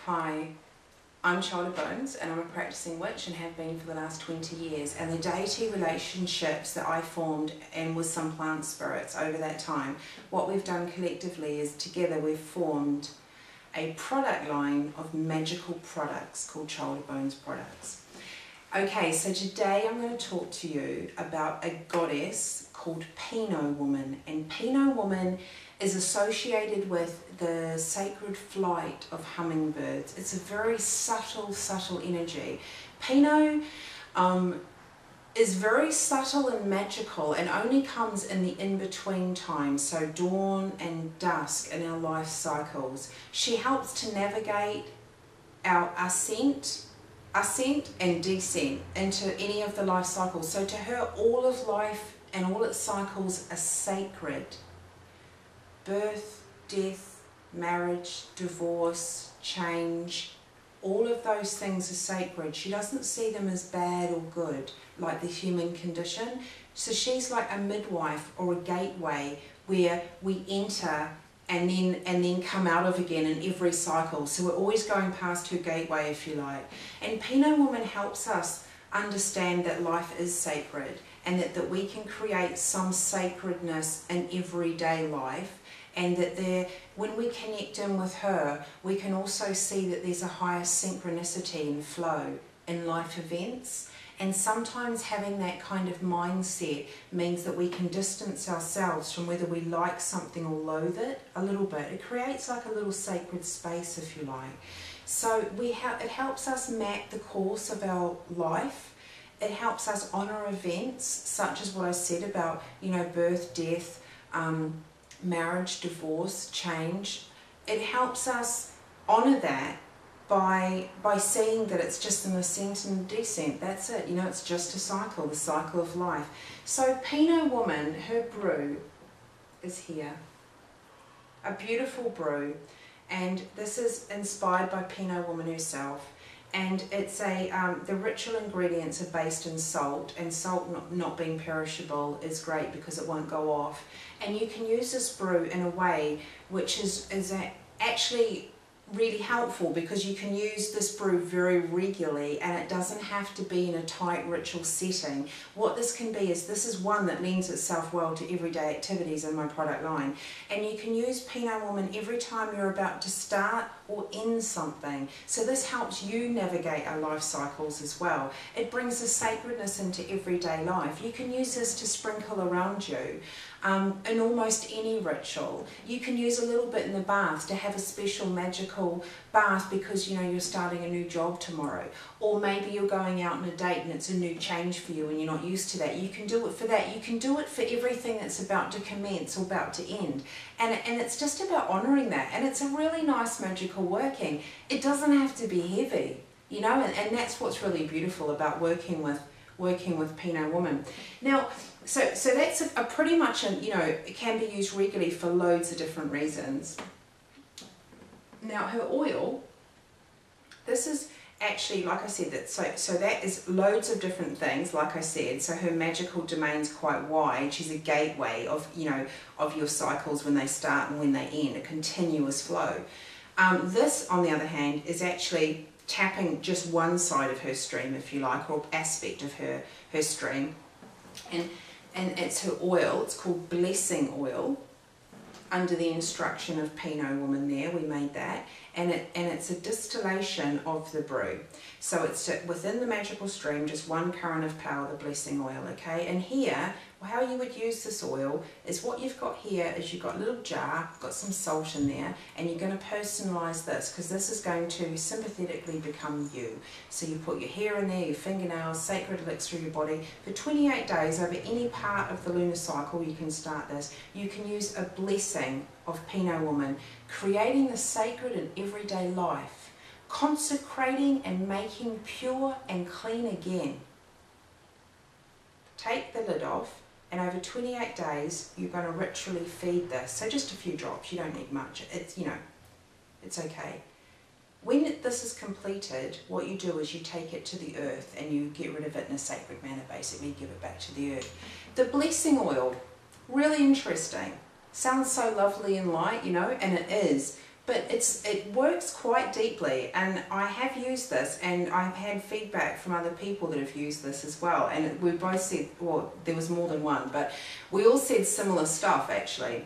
Hi, I'm Charlotte Bones and I'm a practicing witch and have been for the last 20 years, and the deity relationships that I formed and with some plant spirits over that time, what we've done collectively is together we've formed a product line of magical products called Charlotte Bones products. Okay, so today I'm going to talk to you about a goddess called Pino woman, and Pino woman is associated with the sacred flight of hummingbirds. It's a very subtle energy. Pino is very subtle and magical and only comes in the in-between times, so dawn and dusk in our life cycles. She helps to navigate our ascent and descent into any of the life cycles. So to her, all of life and all its cycles are sacred. Birth, death, marriage, divorce, change, all of those things are sacred. She doesn't see them as bad or good like the human condition. So she's like a midwife or a gateway where we enter and then come out of again in every cycle. So we're always going past her gateway, if you like. And Pino woman helps us understand that life is sacred and that we can create some sacredness in everyday life, and that when we connect in with her, we can also see that there's a higher synchronicity and flow in life events. And sometimes having that kind of mindset means that we can distance ourselves from whether we like something or loathe it a little bit. It creates like a little sacred space, if you like. So it helps us map the course of our life. It helps us honour events such as what I said about, you know, birth, death, marriage, divorce, change. It helps us honour that by seeing that it's just an ascent and a descent. That's it, you know, it's just a cycle, the cycle of life. So Pino woman, her brew is here, a beautiful brew, and this is inspired by Pino woman herself. And it's the ritual ingredients are based in salt, and salt not being perishable is great because it won't go off. And you can use this brew in a way which is actually really helpful, because you can use this brew very regularly and it doesn't have to be in a tight ritual setting. What this can be is, this is one that lends itself well to everyday activities in my product line, and you can use Pino woman every time you're about to start or end something. So this helps you navigate our life cycles as well. It brings a sacredness into everyday life. You can use this to sprinkle around you in almost any ritual. You can use a little bit in the bath to have a special magical bath because, you know, you're starting a new job tomorrow, or maybe you're going out on a date and it's a new change for you and you're not used to that. You can do it for that. You can do it for everything that's about to commence or about to end, and it's just about honouring that. And it's a really nice magical working. It doesn't have to be heavy, you know, and that's what's really beautiful about working with Pino woman. Now, so that's a pretty much, you know, it can be used regularly for loads of different reasons. Now her oil, this is actually, like I said, that so that is loads of different things, like I said. So her magical domain's quite wide. She's a gateway of, you know, of your cycles when they start and when they end, a continuous flow. This, on the other hand, is actually tapping just one side of her stream, if you like, or aspect of her stream. And it's her oil. It's called blessing oil, under the instruction of Pino woman there. We made that, and it's a distillation of the brew. So it's within the magical stream, just one current of power, the blessing oil, okay? And here, how you would use this oil is, what you've got here is you've got a little jar, got some salt in there, and you're going to personalise this, because this is going to sympathetically become you. So you put your hair in there, your fingernails, sacred licks through your body. For 28 days, over any part of the lunar cycle, you can start this. You can use a blessing of Pino woman, creating the sacred in everyday life, consecrating and making pure and clean again. Take the lid off, and over 28 days you're going to ritually feed this. So just a few drops, you don't need much. It's, you know, it's okay. When this is completed, what you do is you take it to the earth and you get rid of it in a sacred manner, basically give it back to the earth. The blessing oil, really interesting. Sounds so lovely and light, you know, and it is. but it works quite deeply, and I have used this, and I've had feedback from other people that have used this as well, and we both said, well, there was more than one, but we all said similar stuff actually.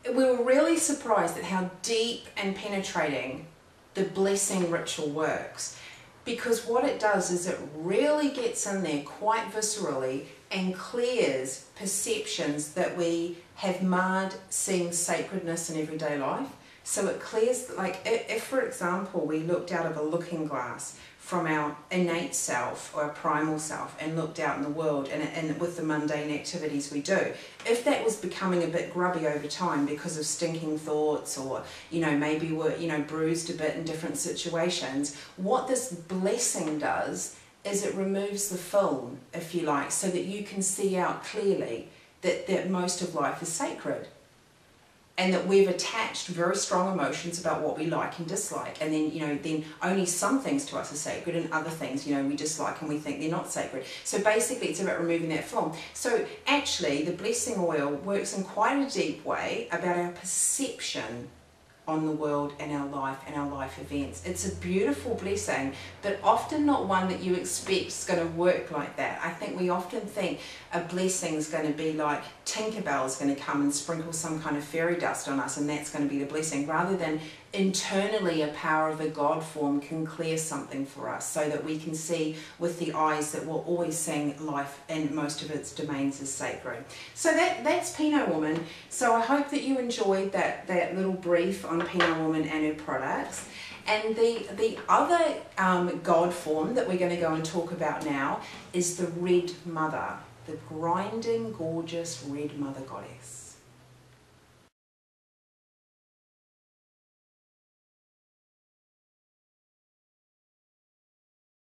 We were really surprised at how deep and penetrating the blessing ritual works, because what it does is it really gets in there quite viscerally and clears perceptions that we have marred seeing sacredness in everyday life. So it clears, like if for example we looked out of a looking glass from our innate self or our primal self and looked out in the world and with the mundane activities we do, if that was becoming a bit grubby over time because of stinking thoughts, or maybe we're bruised a bit in different situations, what this blessing does is it removes the film, if you like, so that you can see out clearly that most of life is sacred, and that we've attached very strong emotions about what we like and dislike, and then then only some things to us are sacred and other things we dislike and we think they're not sacred. So basically it's about removing that film. So actually the blessing oil works in quite a deep way about our perception on the world and our life events. It's a beautiful blessing, but often not one that you expect is going to work like that. I think we often think a blessing is going to be like Tinkerbell is going to come and sprinkle some kind of fairy dust on us and that's going to be the blessing, rather than internally a power of a God form can clear something for us so that we can see with the eyes that we're always seeing life in most of its domains as sacred. So that's Pino Woman. So I hope that you enjoyed that little brief on Pino Woman and her products. And the other God form that we're going to go and talk about now is the Red Mother, the grinding, gorgeous Red Mother Goddess.